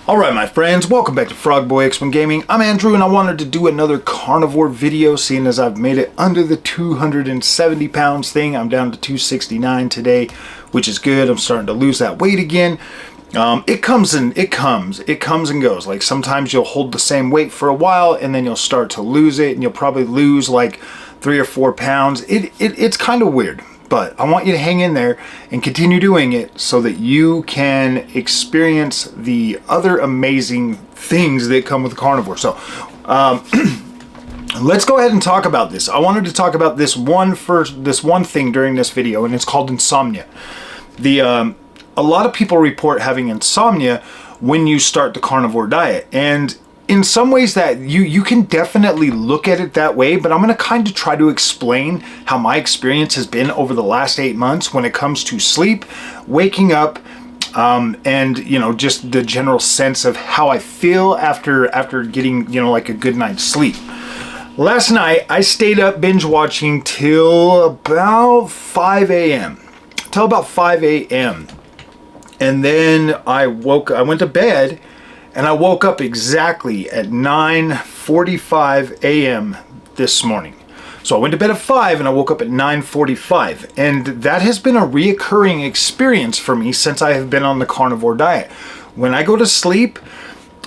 Alright my friends, welcome back to Frogboy X1 Gaming. I'm Andrew and I wanted to do another carnivore video, seeing as I've made it under the 270 pounds thing. I'm down to 269 today, which is good. I'm starting to lose that weight again. It comes and goes. Like sometimes you'll hold the same weight for a while and then you'll start to lose it, and you'll probably lose like 3 or 4 pounds. It's kind of weird. But I want you to hang in there and continue doing it so that you can experience the other amazing things that come with carnivore. So let's go ahead and talk about this. I wanted to talk about this one thing during this video, and it's called insomnia. A lot of people report having insomnia when you start the carnivore diet, and in some ways that you can definitely look at it that way, but I'm going to kind of try to explain how my experience has been over the last 8 months when it comes to sleep, waking up, and just the general sense of how I feel after getting like a good night's sleep. Last night I stayed up binge watching till about 5 a.m. And then I went to bed. And I woke up exactly at 9:45 a.m. this morning. So I went to bed at 5 and I woke up at 9:45. And that has been a reoccurring experience for me since I have been on the carnivore diet. When I go to sleep,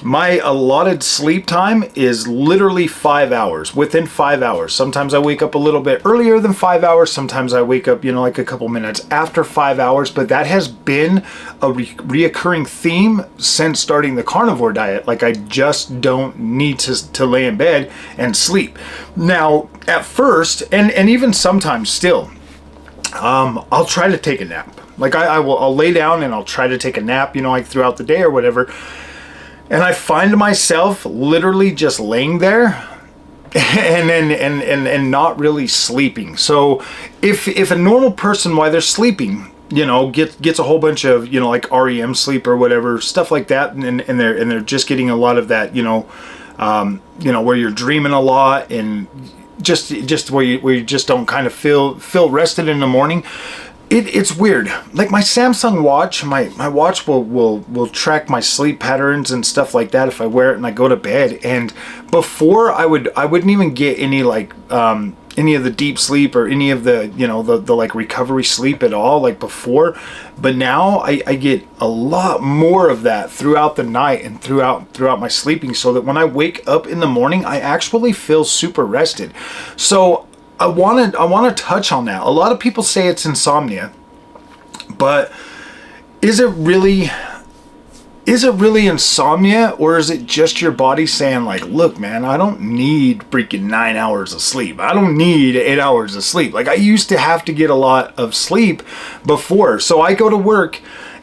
my allotted sleep time is literally 5 hours, within 5 hours. Sometimes I wake up a little bit earlier than 5 hours. Sometimes I wake up, like a couple minutes after 5 hours. But that has been a reoccurring theme since starting the carnivore diet. Like I just don't need to lay in bed and sleep. Now, at first, and even sometimes still, I'll try to take a nap. Like I'll lay down and I'll try to take a nap, like throughout the day or whatever. And I find myself literally just laying there and not really sleeping. So if a normal person while they're sleeping, gets a whole bunch of, like REM sleep or whatever, stuff like that, and they're just getting a lot of that, where you're dreaming a lot and just where you just don't kind of feel rested in the morning. It's weird. Like my Samsung watch, my watch will track my sleep patterns and stuff like that if I wear it and I go to bed. And before I wouldn't even get any any of the deep sleep or any of the the like recovery sleep at all, like before. But now I get a lot more of that throughout the night and throughout my sleeping, so that when I wake up in the morning I actually feel super rested. So I want to touch on that. A lot of people say it's insomnia, but is it really insomnia, or is it just your body saying like, look man, I don't need freaking 9 hours of sleep. I don't need 8 hours of sleep. Like I used to have to get a lot of sleep before. So I go to work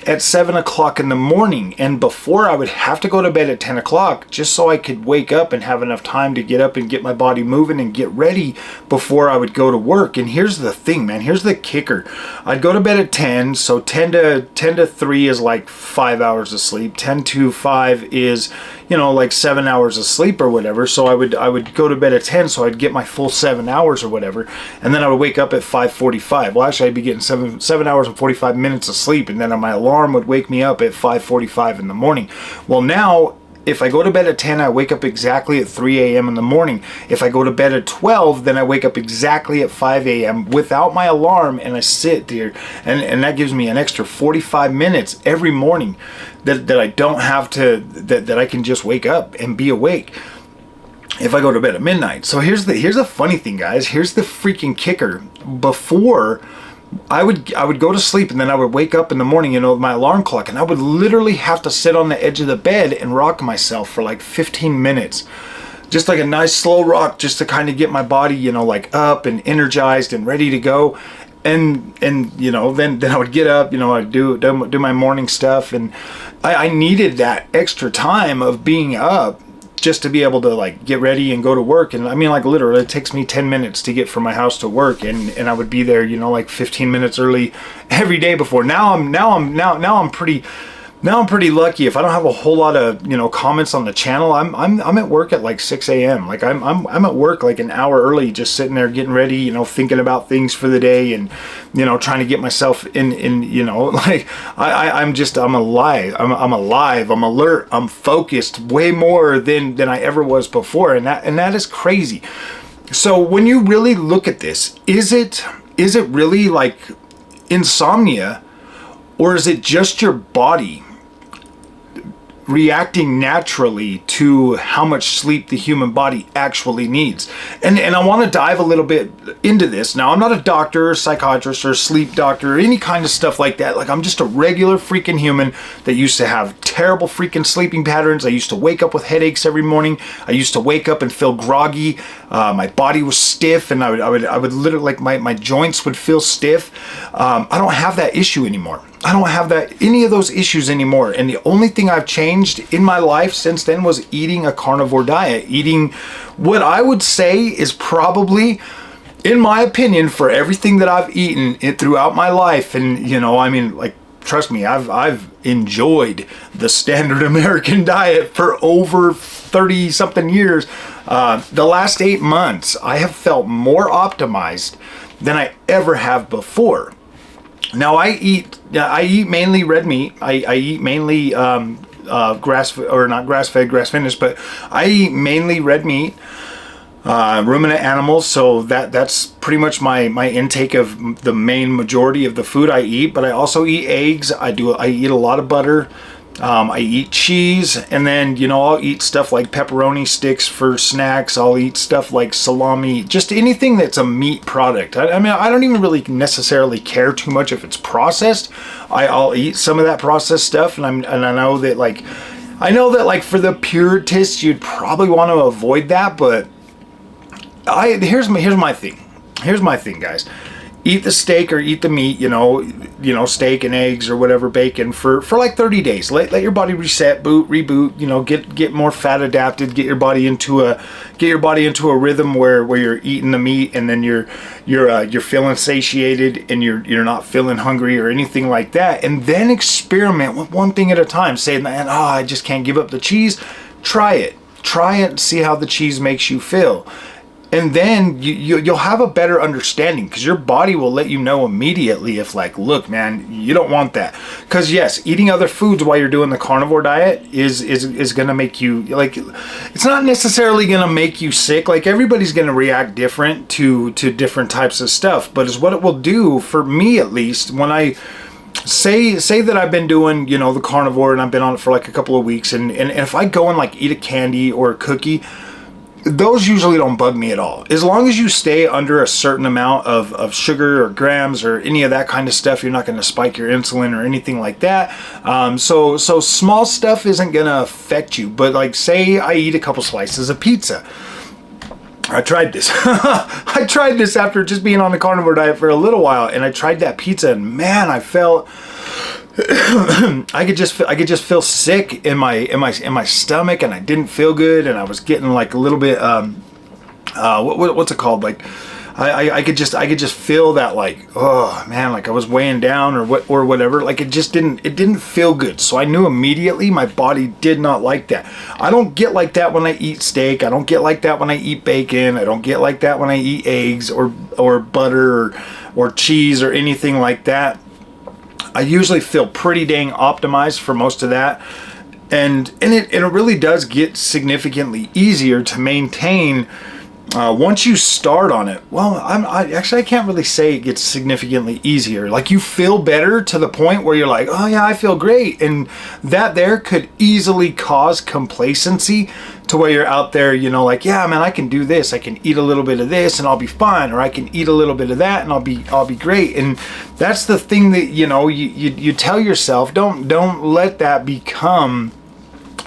at 7 o'clock in the morning, and before I would have to go to bed at 10 o'clock just so I could wake up and have enough time to get up and get my body moving and get ready before I would go to work. And here's the thing, man, here's the kicker. I'd go to bed at 10, so 10 to 3 is like 5 hours of sleep. 10 to 5 is, like 7 hours of sleep or whatever. So I would go to bed at 10, so I'd get my full 7 hours or whatever, and then I would wake up at 5:45. Well, actually I'd be getting 7 hours and 45 minutes of sleep, and then on my alarm would wake me up at 5:45 in the morning. Well, now if I go to bed at 10, I wake up exactly at 3 a.m. in the morning. If I go to bed at 12, then I wake up exactly at 5 a.m. without my alarm, and I sit there, and that gives me an extra 45 minutes every morning that I don't have to, that I can just wake up and be awake if I go to bed at midnight. So here's the funny thing, guys. Here's the freaking kicker. Before I would go to sleep, and then I would wake up in the morning, with my alarm clock, and I would literally have to sit on the edge of the bed and rock myself for like 15 minutes. Just like a nice slow rock, just to kind of get my body, like up and energized and ready to go. And then I would get up, I'd do my morning stuff, and I needed that extra time of being up just to be able to like get ready and go to work. And I mean, like literally it takes me 10 minutes to get from my house to work, and I would be there, like 15 minutes early every day before. Now I'm pretty Now I'm pretty lucky. If I don't have a whole lot of, you know, comments on the channel, I'm at work at like 6 a.m. Like I'm at work like an hour early, just sitting there getting ready, you know, thinking about things for the day, and, you know, trying to get myself in, you know, like I'm alive. I'm alive. I'm alert. I'm focused way more than I ever was before, and that is crazy. So when you really look at this, is it really like insomnia, or is it just your body reacting naturally to how much sleep the human body actually needs? And I want to dive a little bit into this. Now, I'm not a doctor or psychiatrist or sleep doctor or any kind of stuff like that. Like, I'm just a regular freaking human that used to have terrible freaking sleeping patterns. I used to wake up with headaches every morning. I used to wake up and feel groggy. My body was stiff, and I would literally, like, my joints would feel stiff. I don't have that issue anymore. I don't have any of those issues anymore. And the only thing I've changed in my life since then was eating a carnivore diet. Eating what I would say is probably, in my opinion, for everything that I've eaten throughout my life. And, you know, I mean, like, trust me, I've enjoyed the standard American diet for over 30 something years. The last 8 months, I have felt more optimized than I ever have before. Now I eat mainly red meat. I eat mainly grass finished, but I eat mainly red meat, ruminant animals. So that's pretty much my intake of the main majority of the food I eat. But I also eat eggs. I eat a lot of butter. I eat cheese, and then, you know, I'll eat stuff like pepperoni sticks for snacks. I'll eat stuff like salami, just anything that's a meat product. I mean, I don't even really necessarily care too much if it's processed. I'll eat some of that processed stuff, and I know that like for the purists, you'd probably want to avoid that. But here's my thing. Here's my thing, guys. Eat the steak or eat the meat, you know, steak and eggs or whatever, bacon for like 30 days. Let your body reset, reboot, you know, get more fat adapted, get your body into a rhythm where you're eating the meat, and then you're feeling satiated, and you're not feeling hungry or anything like that. And then experiment with one thing at a time. Say, man, I just can't give up the cheese. Try it and see how the cheese makes you feel. And then you'll have a better understanding, because your body will let you know immediately if, like, look, man, you don't want that. Because yes, eating other foods while you're doing the carnivore diet is going to make you, like, it's not necessarily going to make you sick. Like, everybody's going to react different to different types of stuff. But is what it will do, for me at least, when I say that I've been doing, you know, the carnivore, and I've been on it for like a couple of weeks, and if I go and like eat a candy or a cookie, those usually don't bug me at all. As long as you stay under a certain amount of sugar or grams or any of that kind of stuff, you're not going to spike your insulin or anything like that. So small stuff isn't going to affect you. But like, say I eat a couple slices of pizza. I tried this. I tried this after just being on the carnivore diet for a little while, and I tried that pizza, and man, I felt I could just feel sick in my stomach, and I didn't feel good, and I was getting like a little bit what's it called, like I could just feel that, like, oh man, like I was weighing down or whatever. Like, it didn't feel good. So I knew immediately my body did not like that. I don't get like that when I eat steak. I don't get like that when I eat bacon. I don't get like that when I eat eggs or butter or cheese or anything like that. I usually feel pretty dang optimized for most of that. And it really does get significantly easier to maintain once you start on it. Well, I can't really say it gets significantly easier. Like, you feel better to the point where you're like, oh yeah, I feel great. And that there could easily cause complacency to where you're out there, you know, like, yeah, man, I can do this. I can eat a little bit of this and I'll be fine. Or I can eat a little bit of that and I'll be great. And that's the thing that, you know, you tell yourself, don't let that become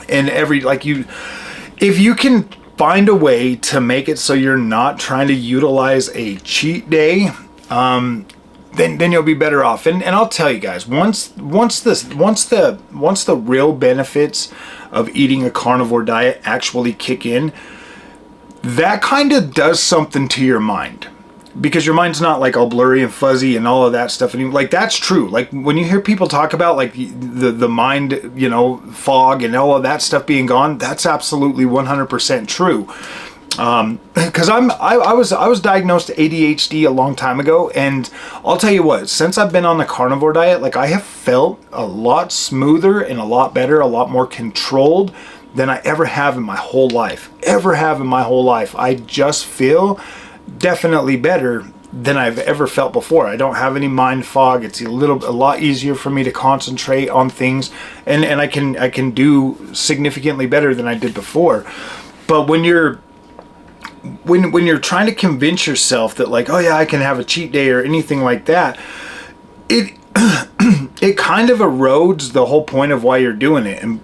if you can find a way to make it so you're not trying to utilize a cheat day, then you'll be better off. And I'll tell you guys, once the real benefits of eating a carnivore diet actually kick in, that kind of does something to your mind. because your mind's not like all blurry and fuzzy and all of that stuff. And like, that's true. Like when you hear people talk about like the mind, you know, fog and all of that stuff being gone, that's absolutely 100% true. Because I was diagnosed ADHD a long time ago, and I'll tell you what, since I've been on the carnivore diet, like I have felt a lot smoother and a lot better, a lot more controlled than I ever have in my whole life. I just feel definitely better than I've ever felt before. I don't have any mind fog. It's a lot easier for me to concentrate on things, and I can do significantly better than I did before. But when you're trying to convince yourself that like, oh yeah, I can have a cheat day or anything like that, it it kind of erodes the whole point of why you're doing it. And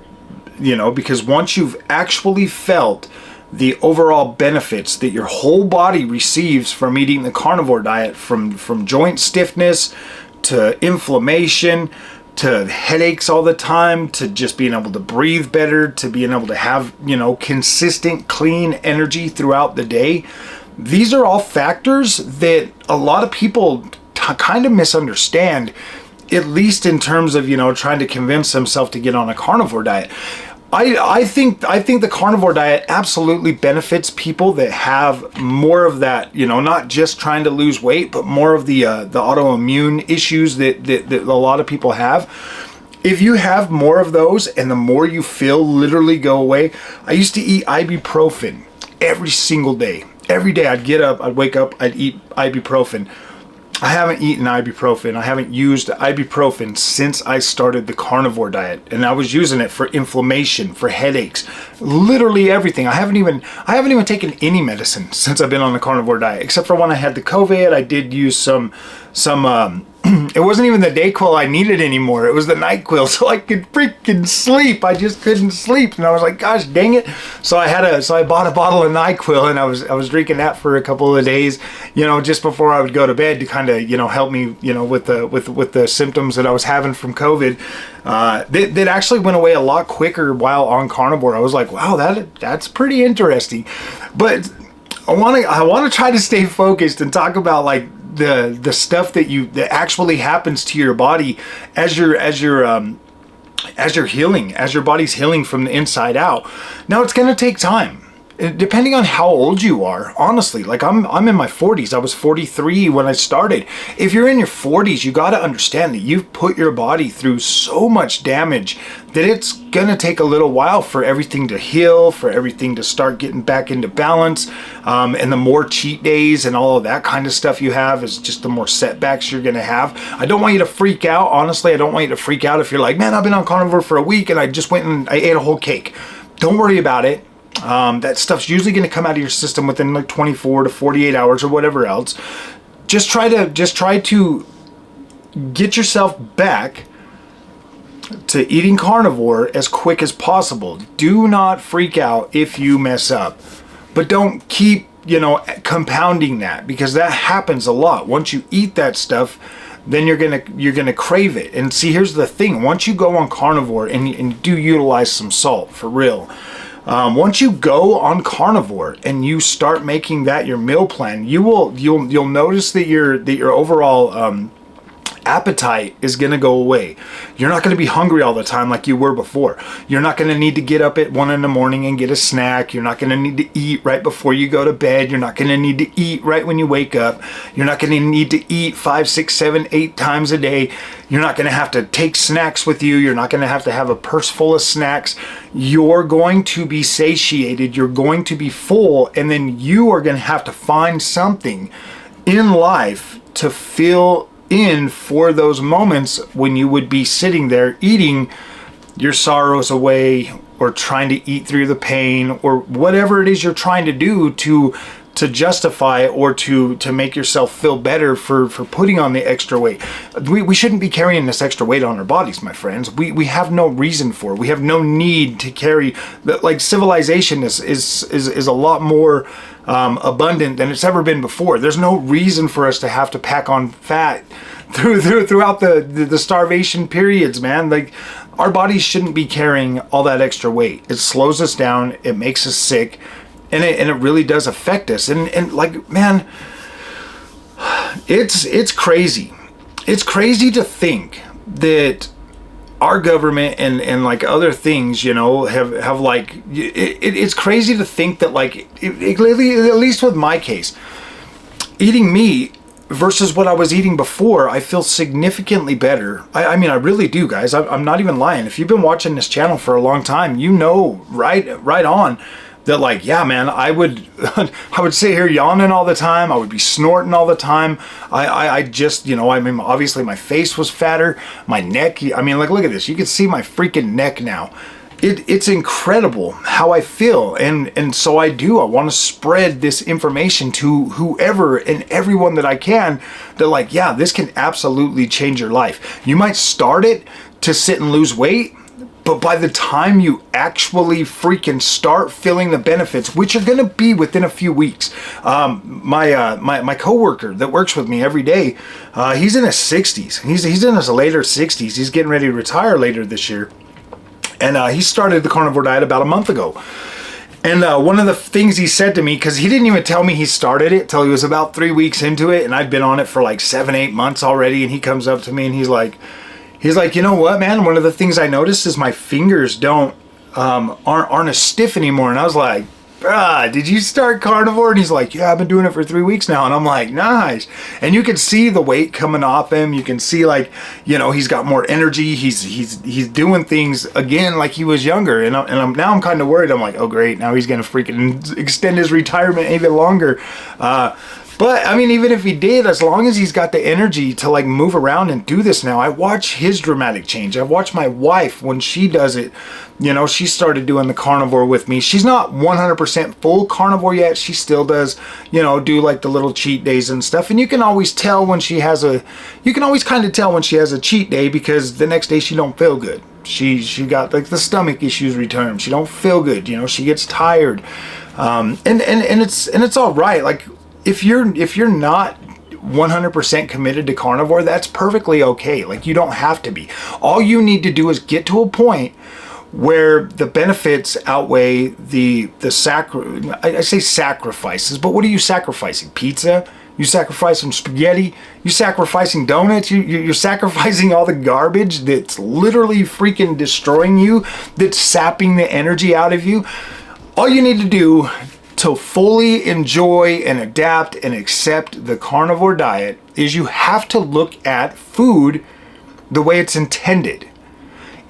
you know, because once you've actually felt the overall benefits that your whole body receives from eating the carnivore diet, from joint stiffness to inflammation to headaches all the time, to just being able to breathe better, to being able to have, you know, consistent, clean energy throughout the day. These are all factors that a lot of people kind of misunderstand, at least in terms of, you know, trying to convince themselves to get on a carnivore diet. I think the carnivore diet absolutely benefits people that have more of that, you know, not just trying to lose weight, but more of the autoimmune issues that a lot of people have. If you have more of those, and the more you feel literally go away. I used to eat ibuprofen every single day. Every day I'd get up, I'd wake up, I'd eat ibuprofen. I haven't eaten ibuprofen. I haven't used ibuprofen since I started the carnivore diet, and I was using it for inflammation, for headaches, literally everything. I haven't even taken any medicine since I've been on the carnivore diet, except for when I had the COVID. I did use some it wasn't even the Dayquil I needed anymore. It was the NyQuil, so I could freaking sleep. I just couldn't sleep, and I was like, gosh dang it. So I bought a bottle of NyQuil, and I was drinking that for a couple of days, you know, just before I would go to bed, to kind of, you know, help me, you know, with the symptoms that I was having from COVID. That actually went away a lot quicker while on carnivore. I was like, wow, that's pretty interesting. But I want to try to stay focused and talk about like the stuff that actually happens to your body as you're healing, as your body's healing from the inside out. Now it's going to take time, depending on how old you are. Honestly, like I'm in my 40s. I was 43 when I started. If you're in your 40s, you got to understand that you've put your body through so much damage that it's gonna take a little while for everything to heal, for everything to start getting back into balance. And the more cheat days and all of that kind of stuff you have, is just the more setbacks you're gonna have. I don't want you to freak out. Honestly, I don't want you to freak out if you're like, man, I've been on carnivore for a week and I just went and I ate a whole cake. Don't worry about it. That stuff's usually going to come out of your system within like 24 to 48 hours or whatever else. Just try to get yourself back to eating carnivore as quick as possible. Do not freak out if you mess up, but don't keep, you know, compounding that, because that happens a lot. Once you eat that stuff, then you're gonna crave it. And see, here's the thing: once you go on carnivore and you do utilize some salt for real. Once you go on carnivore and you start making that your meal plan, you'll notice that your overall appetite is going to go away. You're not going to be hungry all the time like you were before. You're not going to need to get up at 1 a.m. and get a snack. You're not going to need to eat right before you go to bed. You're not going to need to eat right when you wake up. You're not going to need to eat 5, 6, 7, 8 times a day. You're not going to have to take snacks with you. You're not going to have a purse full of snacks. You're going to be satiated. You're going to be full. And then you are going to have to find something in life to fill in for those moments when you would be sitting there eating your sorrows away, or trying to eat through the pain, or whatever it is you're trying to do to justify or to make yourself feel better for putting on the extra weight. We shouldn't be carrying this extra weight on our bodies, my friends. We have no reason for it. We have no need to carry like civilization is a lot more abundant than it's ever been before. There's no reason for us to have to pack on fat throughout the starvation periods, man. Like, our bodies shouldn't be carrying all that extra weight. It slows us down. It makes us sick. And it really does affect us. And like, man, it's crazy. It's crazy to think that our government and like other things, you know, have like, it's crazy to think that like, at least with my case, eating meat versus what I was eating before, I feel significantly better. I mean, I really do, guys. I'm not even lying. If you've been watching this channel for a long time, you know right on that, like, yeah, man, I would sit here yawning all the time. I would be snorting all the time. I just, you know, I mean, obviously my face was fatter, my neck, I mean, like, look at this. You can see my freaking neck now. It's incredible how I feel. And so I want to spread this information to whoever and everyone that I can, that like, yeah, this can absolutely change your life. You might start it to sit and lose weight, but by the time you actually freaking start feeling the benefits, which are going to be within a few weeks, my coworker that works with me every day, he's in his 60s. He's in his later 60s. He's getting ready to retire later this year. And he started the carnivore diet about a month ago. And one of the things he said to me, because he didn't even tell me he started it till he was about 3 weeks into it, and I'd been on it for like 7-8 months already, and he comes up to me and he's like, you know what, man? One of the things I noticed is my fingers aren't as stiff anymore. And I was like, did you start carnivore? And he's like, yeah, I've been doing it for 3 weeks now. And I'm like, nice. And you can see the weight coming off him. You can see, like, you know, he's got more energy. He's doing things again like he was younger. And I'm kind of worried. I'm like, oh great, now he's gonna freaking extend his retirement even longer. But I mean, even if he did, as long as he's got the energy to like move around and do this now, I watch his dramatic change. I've watched my wife when she does it. You know, she started doing the carnivore with me. She's not 100% full carnivore yet. She still does, you know, do like the little cheat days and stuff. And you can always tell when she has you can always kind of tell when she has a cheat day, because the next day she don't feel good. She got like the stomach issues return. She don't feel good. You know, she gets tired. And it's all right. Like, if you're not 100% committed to carnivore, that's perfectly okay. Like, you don't have to be. All you need to do is get to a point where the benefits outweigh I say sacrifices, but what are you sacrificing? Pizza? You sacrificing spaghetti? You sacrificing donuts? You're sacrificing all the garbage that's literally freaking destroying you, that's sapping the energy out of you. All you need to do to fully enjoy and adapt and accept the carnivore diet is you have to look at food the way it's intended.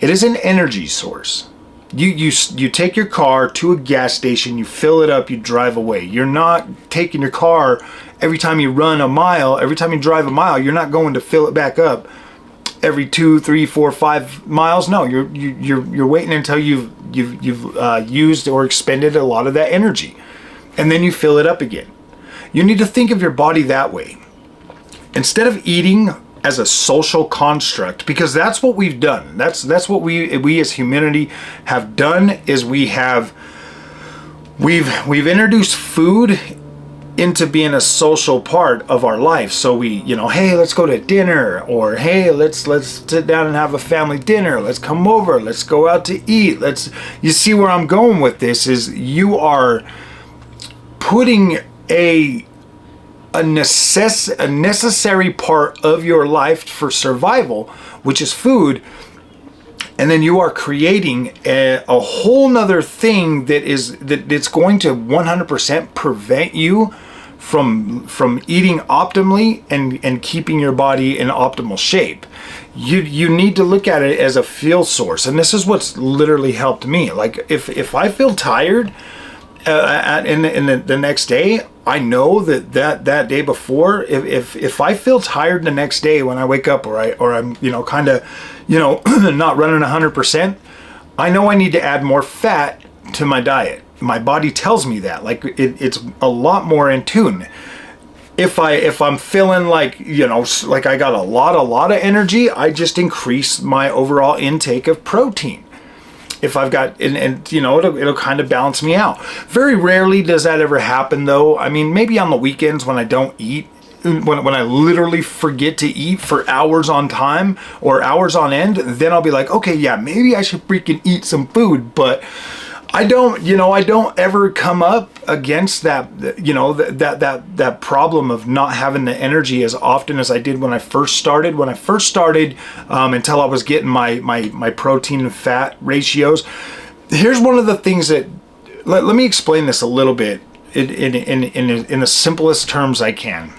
It is an energy source. You take your car to a gas station, you fill it up, you drive away. You're not taking your car every time you run a mile, every time you drive a mile, you're not going to fill it back up every 2, 3, 4, 5 miles. No, you're waiting until you've used or expended a lot of that energy, and then you fill it up again. You need to think of your body that way. Instead of eating as a social construct, because that's what we've done. That's what we as humanity have done, is we've introduced food into being a social part of our life. So we, you know, hey, let's go to dinner, or hey, let's sit down and have a family dinner. Let's come over. Let's go out to eat. You see where I'm going with this is you are putting a necessary part of your life for survival, which is food, and then you are creating a whole nother thing that's going to 100% prevent you from eating optimally and keeping your body in optimal shape. You need to look at it as a fuel source, and this is what's literally helped me. Like, if I feel tired in the next day, I know that day before, if I feel tired the next day when I wake up, or I'm, you know, kind of, you know, not running 100%, I know I need to add more fat to my diet. My body tells me that. Like, it's a lot more in tune. If I'm feeling like, you know, like I got a lot of energy, I just increase my overall intake of protein. If I've got, and you know, it'll kind of balance me out. Very rarely does that ever happen, though. I mean, maybe on the weekends when I don't eat, when I literally forget to eat for hours on time or hours on end, then I'll be like, okay, yeah, maybe I should freaking eat some food. But I don't, I don't ever come up against that, that problem of not having the energy as often as I did when I first started. When I first started, until I was getting my protein and fat ratios. Here's one of the things that, let me explain this a little bit in the simplest terms I can.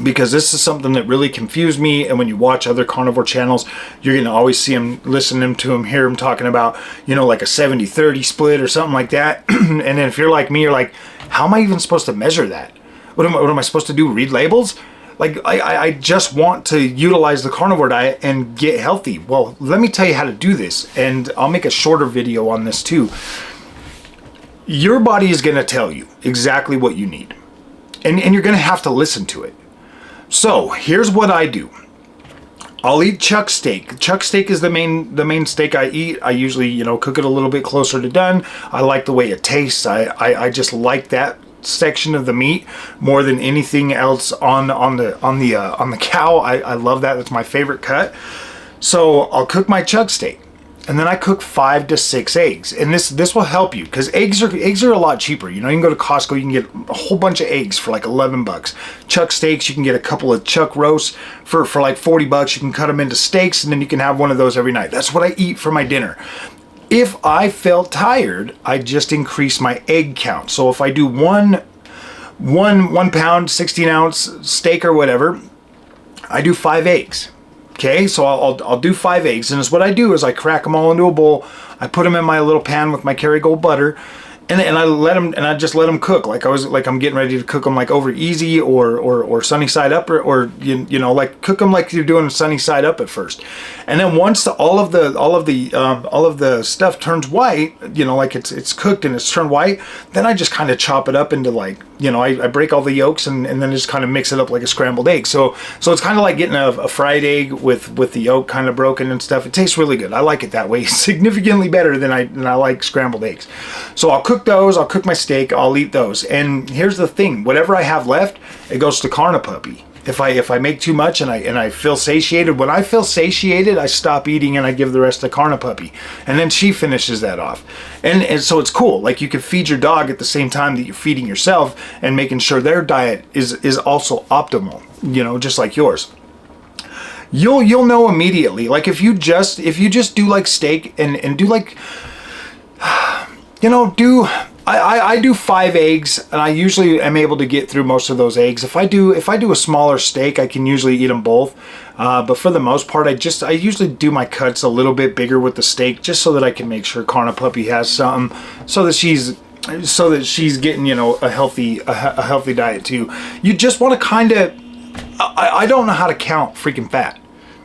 Because this is something that really confused me, and when you watch other carnivore channels, you're going to always see them, listen to them, hear them talking about, like a 70-30 split or something like that. And then if you're like me, you're like, how am I even supposed to measure that? What am I supposed to do, read labels? Like, I just want to utilize the carnivore diet and get healthy. Well, let me tell you how to do this, and I'll make a shorter video on this too. Your body is going to tell you exactly what you need, and you're going to have to listen to it. So here's what I do. I'll eat chuck steak. Chuck steak is the main steak I eat. I usually, cook it a little bit closer to done. I like the way it tastes. I just like that section of the meat more than anything else on the cow. I love that. That's my favorite cut. So I'll cook my chuck steak. And then I cook 5 to 6 eggs, and this will help you because eggs are a lot cheaper. You can go to Costco, you can get a whole bunch of eggs for like $11. Chuck steaks, you can get a couple of chuck roasts for like $40. You can cut them into steaks, and then you can have one of those every night. That's what I eat for my dinner. If I felt tired, I just increase my egg count. So if I do one pound, 16-ounce steak or whatever, I do 5 eggs. Okay, so I'll do 5 eggs, and what I do is I crack them all into a bowl. I put them in my little pan with my Kerrygold butter, and I just let them cook like I'm getting ready to cook them like over easy or sunny side up or like cook them like you're doing sunny side up at first. And then once all of the stuff turns white, like it's cooked and it's turned white, then I just kind of chop it up into like, I break all the yolks and then just kind of mix it up like a scrambled egg. So it's kind of like getting a fried egg with the yolk kind of broken and stuff. It tastes really good. I like it that way, significantly better than I like scrambled eggs. So I'll cook those, I'll cook my steak, I'll eat those. And here's the thing, whatever I have left, it goes to Carnipuppy. If I make too much and I feel satiated, when I feel satiated, I stop eating and I give the rest to Carnipuppy. And then she finishes that off. And so it's cool. Like you can feed your dog at the same time that you're feeding yourself and making sure their diet is also optimal, just like yours. You'll know immediately. Like if you just do like steak and do like, I do 5 eggs, and I usually am able to get through most of those eggs. If I do a smaller steak, I can usually eat them both. But for the most part, I usually do my cuts a little bit bigger with the steak, just so that I can make sure Carnipuppy has something, so that she's getting a healthy diet too. You just want to kind of, I don't know how to count freaking fat.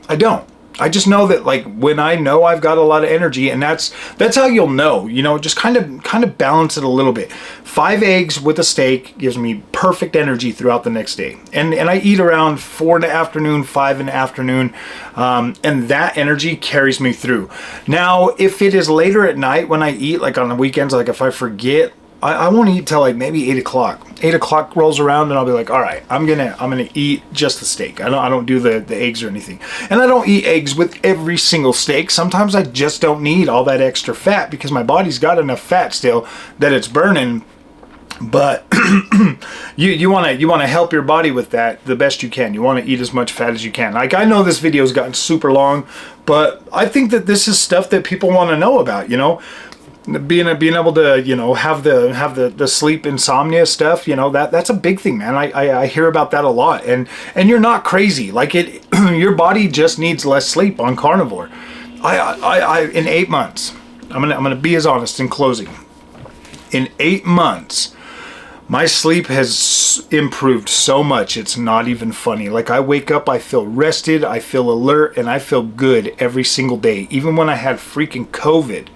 I don't. I just know that like when I know I've got a lot of energy, and that's how you'll know, just kind of balance it a little bit. 5 eggs with a steak gives me perfect energy throughout the next day. And I eat around 4 in the afternoon, 5 in the afternoon. And that energy carries me through. Now, if it is later at night when I eat, like on the weekends, like if I forget, I won't eat till like maybe 8 o'clock. 8 o'clock rolls around and I'll be like, all right, I'm gonna eat just the steak. I don't do the eggs or anything. And I don't eat eggs with every single steak. Sometimes I just don't need all that extra fat because my body's got enough fat still that it's burning. But you want to help your body with that the best you can. You want to eat as much fat as you can. Like I know this video's gotten super long, but I think that this is stuff that people want to know about, being able to have the sleep insomnia stuff, that's a big thing, man. I hear about that a lot, and you're not crazy. Like your body just needs less sleep on carnivore. I in 8 months, I'm gonna be as honest in closing. In 8 months, my sleep has improved so much, it's not even funny. Like I wake up, I feel rested, I feel alert, and I feel good every single day. Even when I had freaking COVID,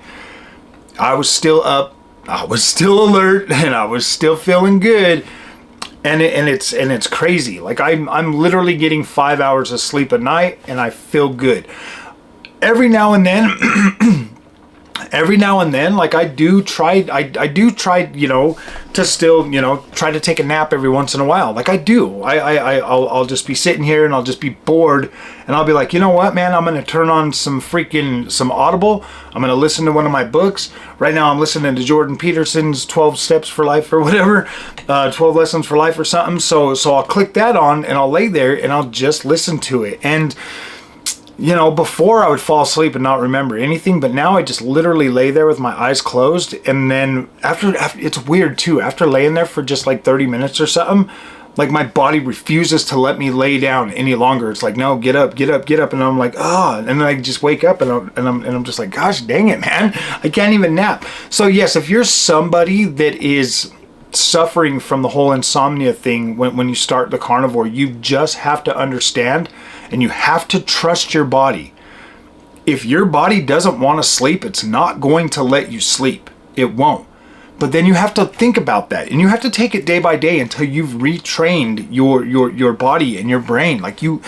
I was still up, I was still alert, and I was still feeling good. And it's crazy. Like I'm literally getting 5 hours of sleep a night, and I feel good. Every now and then every now and then, like I do try, you know, to still, you know, try to take a nap every once in a while. Like I do. I'll just be sitting here and I'll just be bored and I'll be like, you know what, man, I'm going to turn on some Audible. I'm going to listen to one of my books. Right now I'm listening to Jordan Peterson's 12 Steps for Life or whatever, 12 Lessons for Life or something. So I'll click that on and I'll lay there and I'll just listen to it. And you know, before I would fall asleep and not remember anything, but now I just literally lay there with my eyes closed. And then after it's weird too, after laying there for just like 30 minutes or something, like my body refuses to let me lay down any longer. It's like, no, get up, get up, get up. And I'm like, oh, and then I just wake up and I'm just like, gosh, dang it, man, I can't even nap. So yes, if you're somebody that is suffering from the whole insomnia thing, when you start the carnivore, you just have to understand and you have to trust your body. If your body doesn't want to sleep, it's not going to let you sleep. It won't. But then you have to think about that and you have to take it day by day until you've retrained your body and your brain. Like you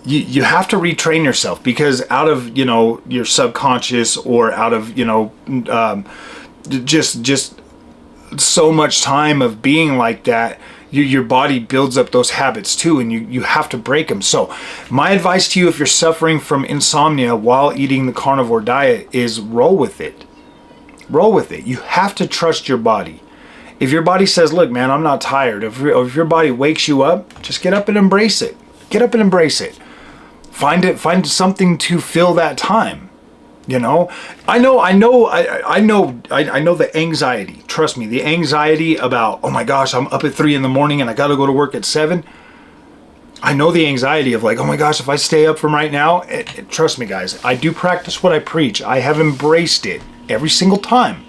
have to retrain yourself, because out of, you know, your subconscious or out of, you know, just so much time of being like that, your body builds up those habits too, and you have to break them. So my advice to you, if you're suffering from insomnia while eating the carnivore diet, is roll with it. Roll with it. You have to trust your body. If your body says, look, man, I'm not tired, if your body wakes you up, just get up and embrace it. Get up and embrace it. Find something to fill that time. You know, I know the anxiety. Trust me, the anxiety about, oh my gosh, I'm up at 3 in the morning and I got to go to work at 7. I know the anxiety of like, oh my gosh, if I stay up from right now, trust me, guys, I do practice what I preach. I have embraced it every single time.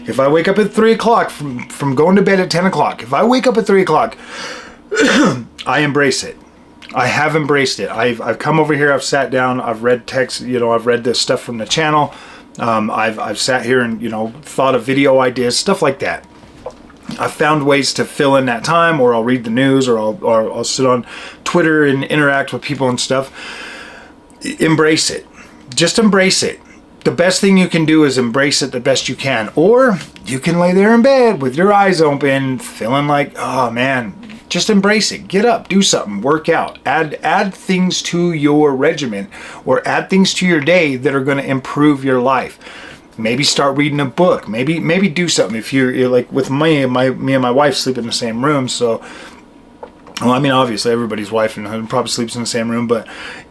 If I wake up at 3 o'clock from going to bed at 10 o'clock, if I wake up at 3 o'clock, I embrace it. I have embraced it. I've come over here, I've sat down, I've read text, you know, I've read this stuff from the channel. I've sat here and, you know, thought of video ideas, stuff like that. I've found ways to fill in that time, or I'll read the news, or I'll sit on Twitter and interact with people and stuff. Embrace it. Just embrace it. The best thing you can do is embrace it the best you can. Or you can lay there in bed with your eyes open, feeling like, oh man, just embrace it. Get up, do something, work out, add things to your regimen, or add things to your day that are going to improve your life. Maybe start reading a book. Maybe do something. If you're like with me and my wife sleep in the same room, so well, I mean, obviously everybody's wife and husband probably sleeps in the same room, but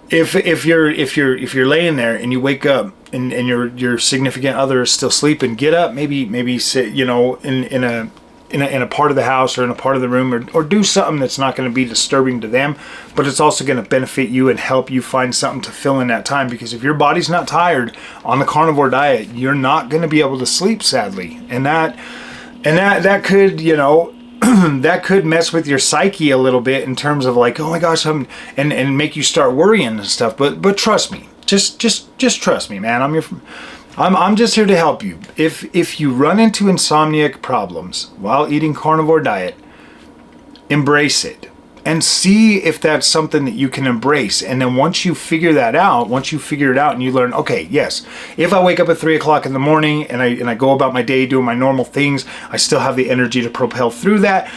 if you're laying there and you wake up and your significant other is still sleeping, get up, maybe sit, you know, in a part of the house or in a part of the room, or do something that's not going to be disturbing to them, but it's also going to benefit you and help you find something to fill in that time. Because if your body's not tired on the carnivore diet, you're not going to be able to sleep, sadly. And that could, you know, that could mess with your psyche a little bit in terms of like, oh my gosh, and make you start worrying and stuff. But trust me, just trust me, man. I'm just here to help you. If you run into insomniac problems while eating carnivore diet, embrace it and see if that's something that you can embrace. And then once you figure it out and you learn, okay, yes, if I wake up at 3 o'clock in the morning and I go about my day doing my normal things, I still have the energy to propel through that.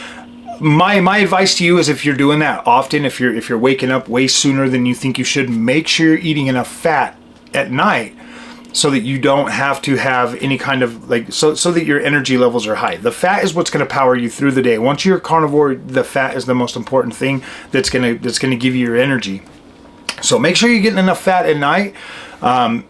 My advice to you is, if you're doing that often, if you're waking up way sooner than you think you should, make sure you're eating enough fat at night so that you don't have to have any kind of like, so that your energy levels are high. The fat is what's going to power you through the day. Once you're carnivore, the fat is the most important thing that's going to give you your energy. So make sure you're getting enough fat at night.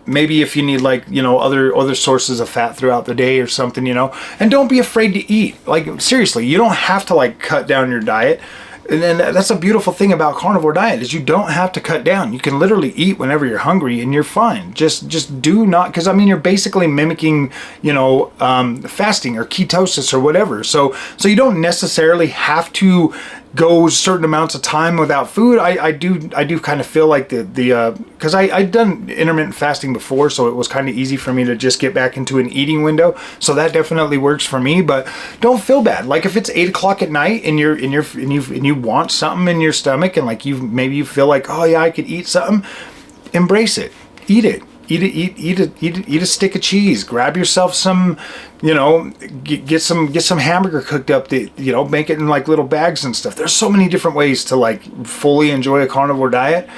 Maybe if you need, like, you know, other sources of fat throughout the day or something, you know, and don't be afraid to eat. Like, seriously, you don't have to like cut down your diet. And then that's a beautiful thing about carnivore diet, is you don't have to cut down. You can literally eat whenever you're hungry and you're fine. Just do not, because I mean, you're basically mimicking, you know, fasting or ketosis or whatever. So you don't necessarily have to go certain amounts of time without food. I do kind of feel like because I'd done intermittent fasting before, so it was kind of easy for me to just get back into an eating window. So that definitely works for me. But don't feel bad. Like if it's 8 o'clock at night and you want something in your stomach, and like maybe you feel like, oh yeah, I could eat something, embrace it. Eat it. eat a stick of cheese. Grab yourself some, you know, get some hamburger cooked up. That, you know, make it in like little bags and stuff. There's so many different ways to like fully enjoy a carnivore diet,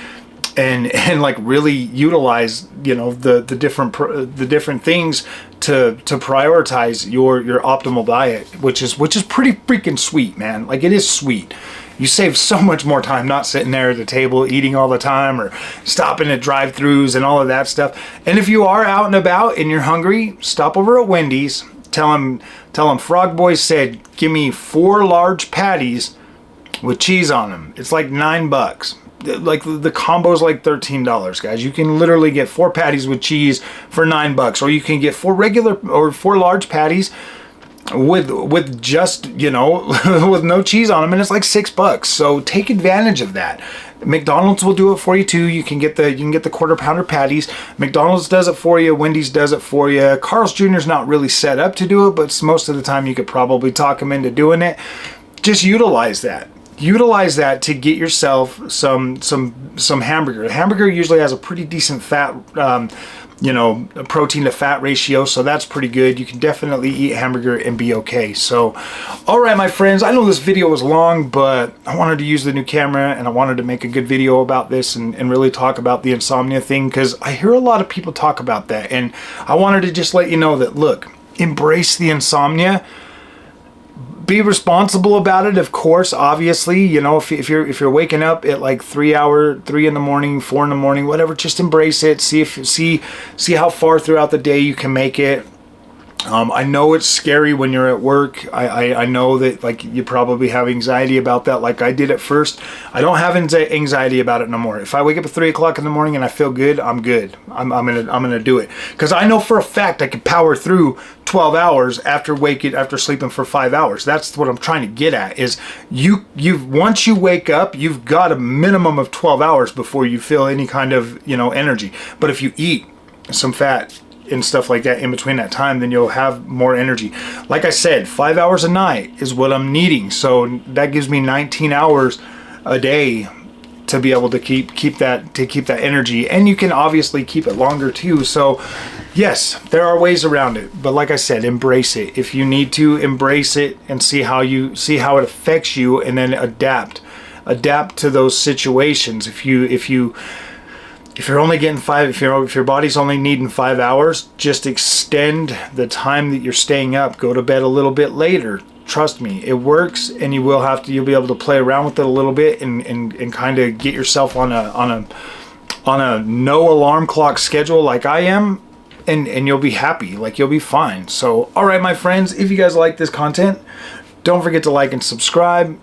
and like really utilize, you know, the different things to prioritize your optimal diet, which is pretty freaking sweet, man. Like, it is sweet. You save so much more time not sitting there at the table eating all the time, or stopping at drive-thrus and all of that stuff. And if you are out and about and you're hungry, stop over at Wendy's. Tell them Frog Boy said, give me 4 large patties with cheese on them. It's like $9. Like, the combo's like $13, guys. You can literally get 4 patties with cheese for $9, or you can get 4 large patties with just, you know, with no cheese on them, and it's like $6. So take advantage of that. McDonald's will do it for you too. You can get the quarter pounder patties. McDonald's does it for you. Wendy's does it for you. Carl's Jr. is not really set up to do it, but most of the time you could probably talk him into doing it. Just utilize that. Utilize that to get yourself some hamburger. A hamburger usually has a pretty decent fat, you know, protein to fat ratio, so that's pretty good. You can definitely eat hamburger and be okay. So, all right, my friends, I know this video was long, but I wanted to use the new camera, and I wanted to make a good video about this and really talk about the insomnia thing, because I hear a lot of people talk about that, and I wanted to just let you know that, look, embrace the insomnia. Be responsible about it, of course. Obviously, you know, if you're waking up at like 3 in the morning, 4 in the morning, whatever, just embrace it. See how far throughout the day you can make it. I know it's scary when you're at work. I know that, like, you probably have anxiety about that, like I did at first. I don't have anxiety about it no more. If I wake up at 3 o'clock in the morning and I feel good, I'm good. I'm gonna do it, because I know for a fact I can power through 12 hours after sleeping for 5 hours. That's what I'm trying to get at, is once you wake up, you've got a minimum of 12 hours before you feel any kind of, you know, energy. But if you eat some fat and stuff like that in between that time, then you'll have more energy. Like I said, 5 hours a night is what I'm needing, so that gives me 19 hours a day to be able to keep that energy. And you can obviously keep it longer too. So yes, there are ways around it, but like I said, embrace it. If you need to, embrace it and see how it affects you, and then adapt to those situations. If you're only getting if your body's only needing 5 hours, just extend the time that you're staying up. Go to bed a little bit later. Trust me, it works, and you'll be able to play around with it a little bit and kind of get yourself on a no alarm clock schedule like I am, and you'll be happy. Like, you'll be fine. So, all right, my friends, if you guys like this content, don't forget to like and subscribe.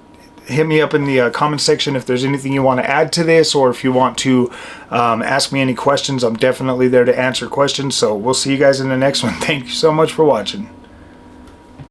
Hit me up in the comment section if there's anything you want to add to this, or if you want to ask me any questions. I'm definitely there to answer questions. So we'll see you guys in the next one. Thank you so much for watching.